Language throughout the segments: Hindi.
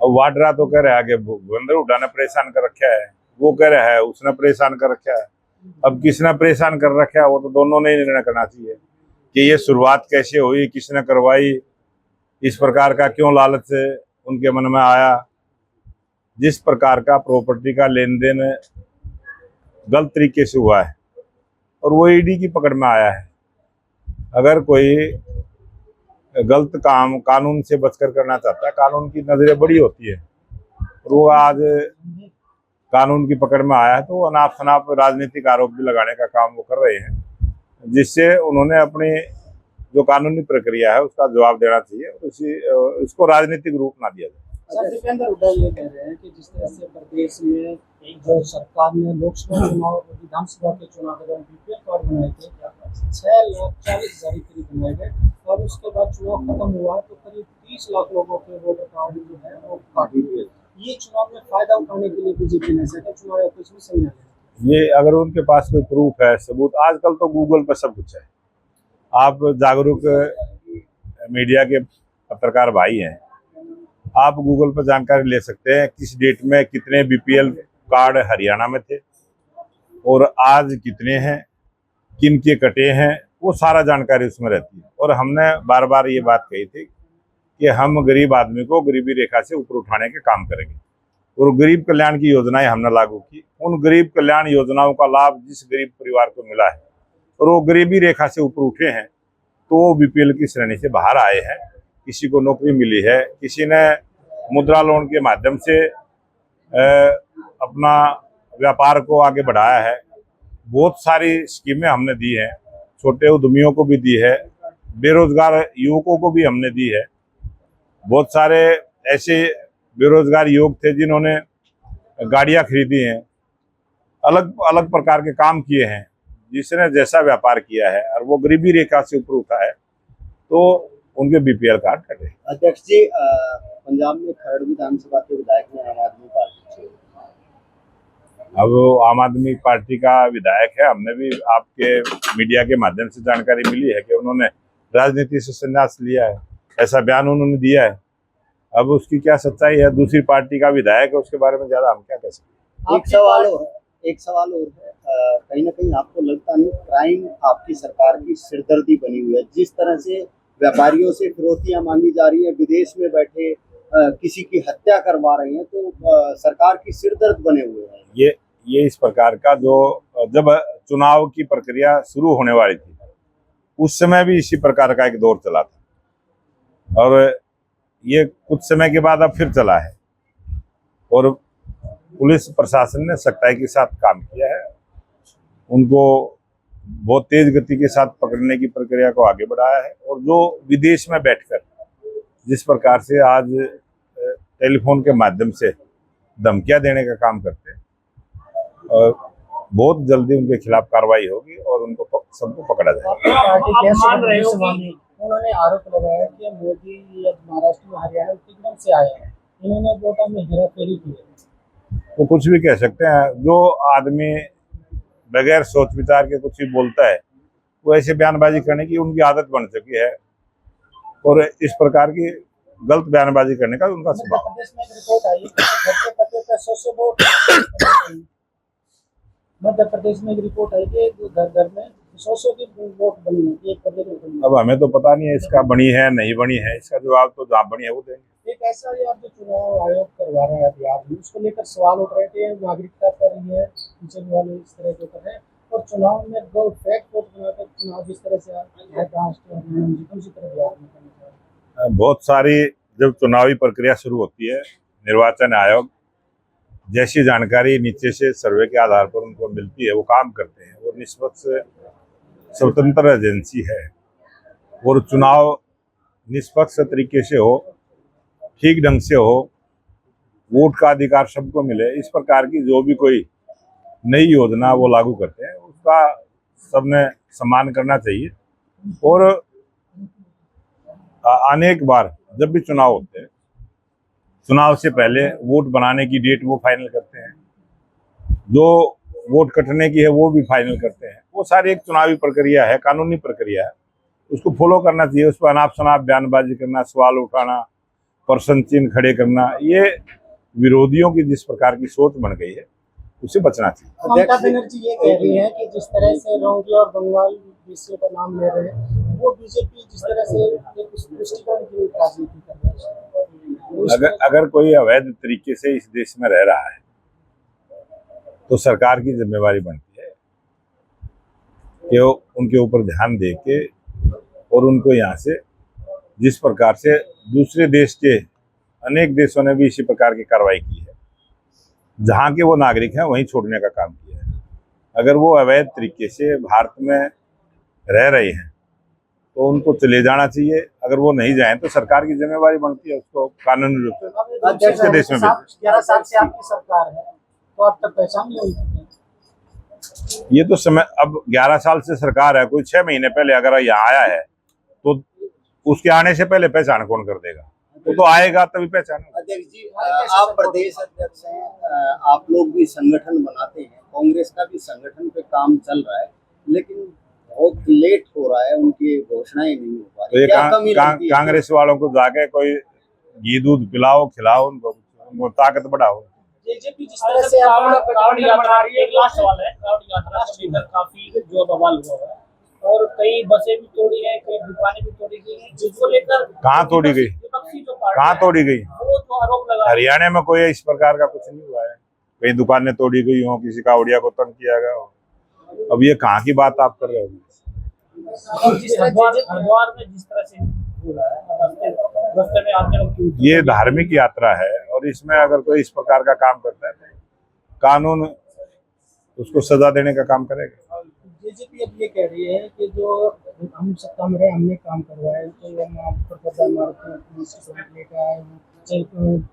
अब वाड्रा तो कह रहा है कि भूपेंद्र हुड्डा ने परेशान कर रखा है, वो कह रहा है उसने परेशान कर रखा है। अब किसने परेशान कर रखा है वो तो दोनों ने निर्णय करना चाहिए कि ये शुरुआत कैसे हुई, किसने करवाई, इस प्रकार का क्यों लालच उनके मन में आया। जिस प्रकार का प्रॉपर्टी का लेन देन गलत तरीके से हुआ है और वो ईडी की पकड़ में आया है। अगर कोई गलत काम कानून से बचकर करना चाहता है, कानून की नजरें बड़ी होती है और वो आज कानून की पकड़ में आया है तो अनाप शनाप राजनीतिक आरोप भी लगाने का काम वो कर रहे हैं, जिससे उन्होंने अपनी जो कानूनी प्रक्रिया है उसका जवाब देना चाहिए, इसको राजनीतिक रूप ना दिया जाए। सर, भूपेंद्र हुड्डा ये कह रहे हैं कि जिस तरह से प्रदेश में जो सरकार ने लोकसभा चुनाव और विधानसभा के चुनाव के दौरान बीपीएल कार्ड बनाए थे, 6,40,000 करीब बनाए गए और उसके बाद चुनाव खत्म हुआ तो करीब 30 लाख लोगों के वोटर कार्ड जो है वो काट दिए। ये चुनाव में फायदा उठाने के लिए बीजेपी ने ऐसा चुनाव आयोग इसमें संज्ञान ये अगर उनके पास कोई प्रूफ है, सबूत, आजकल तो गूगल पर सब कुछ है। आप जागरूक मीडिया के पत्रकार भाई हैं, आप गूगल पर जानकारी ले सकते हैं किस डेट में कितने बीपीएल कार्ड हरियाणा में थे और आज कितने हैं, किन के कटे हैं, वो सारा जानकारी उसमें रहती है। और हमने बार बार ये बात कही थी कि हम गरीब आदमी को गरीबी रेखा से ऊपर उठाने के काम करेंगे और गरीब कल्याण की योजनाएं हमने लागू की। उन गरीब कल्याण योजनाओं का लाभ जिस गरीब परिवार को मिला है और वो गरीबी रेखा से ऊपर उठे हैं तो वो बीपीएल की श्रेणी से बाहर आए हैं। किसी को नौकरी मिली है, किसी ने मुद्रा लोन के माध्यम से अपना व्यापार को आगे बढ़ाया है। बहुत सारी स्कीमें हमने दी हैं, छोटे उद्यमियों को भी दी है, बेरोजगार युवकों को भी हमने दी है। बहुत सारे ऐसे बेरोजगार युवक थे जिन्होंने गाड़ियां खरीदी हैं, अलग अलग प्रकार के काम किए हैं। जिसने जैसा व्यापार किया है और वो गरीबी रेखा से ऊपर उठा है तो उनके बीपीएल कार्ड कटे। अध्यक्ष जी, पंजाब में खरड़ विधानसभा के विधायक ने आम आदमी पार्टी से, अब आम आदमी पार्टी का विधायक है। हमने भी आपके मीडिया के माध्यम से जानकारी मिली है कि उन्होंने राजनीति से संन्यास लिया है, ऐसा बयान उन्होंने दिया है। अब उसकी क्या सच्चाई है, दूसरी पार्टी का विधायक है, उसके बारे में ज्यादा हम क्या कह सकते हैं। एक सवाल और है, कहीं ना कहीं आपको लगता नहीं क्राइम आपकी सरकार की सिरदर्दी बनी हुई है? जिस तरह से व्यापारियों से फिरौतियां मांगी जा रही है, विदेश में बैठे किसी की हत्या करवा रहे हैं, तो सरकार की सिरदर्द बने हुए हैं। ये इस प्रकार का जो जब चुनाव की प्रक्रिया शुरू होने वाली थी उस समय भी इसी प्रकार का एक दौर चला था और ये कुछ समय के बाद अब फिर चला है और पुलिस प्रशासन ने सख्ताई के साथ काम किया है। उनको बहुत तेज गति के साथ पकड़ने की प्रक्रिया को आगे बढ़ाया है और जो विदेश में बैठकर जिस प्रकार से आज टेलीफोन के माध्यम से धमकियां देने का काम करते हैं, और बहुत जल्दी उनके खिलाफ कार्रवाई होगी और उनको सबको पकड़ा जाएगा। उन्होंने आरोप लगाया कि मोदी महाराष्ट्र में हरियाणा एकदम से आए हैं, इन्होंने वोटा में हेराफेरी की है। वो कुछ भी कह सकते हैं, जो आदमी बगैर सोच विचार के कुछ भी बोलता है वो ऐसे बयानबाजी करने की उनकी आदत बन चुकी है और इस प्रकार की गलत बयानबाजी करने का उनका स्वभाव। मध्य प्रदेश में एक रिपोर्ट आई कि घर घर में 100 की वोट बनी है। अब हमें तो पता नहीं है इसका बनी है नहीं बनी है, इसका जवाब तो जहाँ बनी है वो देंगे। एक ऐसा यार जो चुनाव आयोग करवा रहा है अभी उसको लेकर सवाल उठ रहे थे, नागरिकता पर ये पीछे वाले इस तरह के ऊपर है और चुनाव में दो फेक वोट बनाकर चुनाव जिस तरह से उसी तरह बहुत सारी जब चुनावी प्रक्रिया शुरू होती है, निर्वाचन आयोग जैसी जानकारी नीचे से सर्वे के आधार पर उनको मिलती है वो काम करते हैं। वो निष्पक्ष स्वतंत्र एजेंसी है और चुनाव निष्पक्ष तरीके से हो, ठीक ढंग से हो, वोट का अधिकार सबको मिले, इस प्रकार की जो भी कोई नई योजना वो लागू करते हैं उसका सबने सम्मान करना चाहिए। और अनेक बार जब भी चुनाव होते हैं, चुनाव से पहले वोट बनाने की डेट वो फाइनल करते हैं, जो वोट कटने की है वो भी फाइनल करते हैं। वो सारी एक चुनावी प्रक्रिया है, कानूनी प्रक्रिया है, उसको फॉलो करना चाहिए। उस पर अनाप शनाप बयानबाजी करना, सवाल उठाना, पर्सन चिन्ह खड़े करना, ये विरोधियों की जिस प्रकार की सोच बन गई है उसे बचना चाहिए। ममता बनर्जी ये कह रही है कि जिस तरह से रोंगटे और बंगाल विषय का नाम ले रहे हैं, वो बीजेपी जिस तरह से एक पुष्टिकरण की राजनीति कर रहा है। अगर कोई अवैध तरीके से इस देश में रह रहा है तो सरकार की जिम्मेवारी बनती है कि वो उनके ऊपर ध्यान दे के और उनको यहाँ से, जिस प्रकार से दूसरे देश के अनेक देशों ने भी इसी प्रकार की कार्रवाई की है, जहाँ के वो नागरिक हैं वहीं छोड़ने का काम किया है। अगर वो अवैध तरीके से भारत में रह रहे हैं तो उनको चले जाना चाहिए। अगर वो नहीं जाएं तो सरकार की जिम्मेवारी बनती है उसको कानूनी रूप से दूसरे देश में भेजें। 11 साल से आपकी सरकार है, तो आप तक पहचान नहीं सकते। ये तो समय, अब 11 साल से सरकार है, कोई 6 महीने पहले अगर यहाँ आया है तो उसके आने से पहले पहचान कौन कर देगा? वो तो आएगा तभी पहचान। अध्यक्ष जी, आप प्रदेश अध्यक्ष हैं, आप लोग भी संगठन बनाते हैं, कांग्रेस का भी संगठन पे काम चल रहा है, लेकिन बहुत लेट हो रहा है, उनकी घोषणाएं नहीं हो पा तो ये रही। कांग्रेस वालों को जाके कोई घी दूध पिलाओ, खिलाओ, उनको ताकत बढ़ाओ। बीजेपी जिस तरह से कावड़ यात्रा, एक लास्ट सवाल है, कावड़ यात्रा को लेकर काफी जो बवाल हुआ है और कई बसें भी तोड़ी है, कई दुकानें भी तोड़ी गई हैं, जिसको लेकर कहाँ तोड़ी गई? कहाँ तोड़ी गई? वो जो आरोप लगा हरियाणा में कोई इस प्रकार का कुछ नहीं हुआ है, कई दुकानें तोड़ी गई हो, किसी कावड़िया को तंग किया गया हो। अब ये कहाँ की बात आप कर रहे हो? हरिद्वार में जिस तरह से हो रहा है, रास्ते में आते वक्त ये धार्मिक यात्रा है और इसमें अगर कोई इस प्रकार का काम करता है तो कानून उसको सजा देने का काम करेगा। बीजेपी अब ये कह रही है कि जो हम सत्ता में रहे, हमने काम करवाया, तो हम आपको पता लेकर आए हैं, चाहे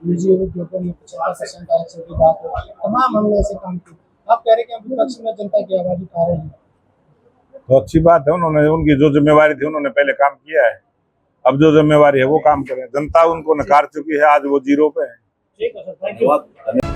निजी उद्योगों में 50% आरक्षण की बात हो, तमाम हमने ऐसे काम किए। आप कह रहे हैं कि हम विपक्ष में जनता की आवाज उठा रहे हैं, तो अच्छी बात है, उन्होंने उनकी जो जिम्मेवारी थी उन्होंने पहले काम किया है, अब जो जिम्मेवारी है वो काम करें। जनता उनको नकार चुकी है, आज वो 0 पे है। ठीक है सर, थैंक यू।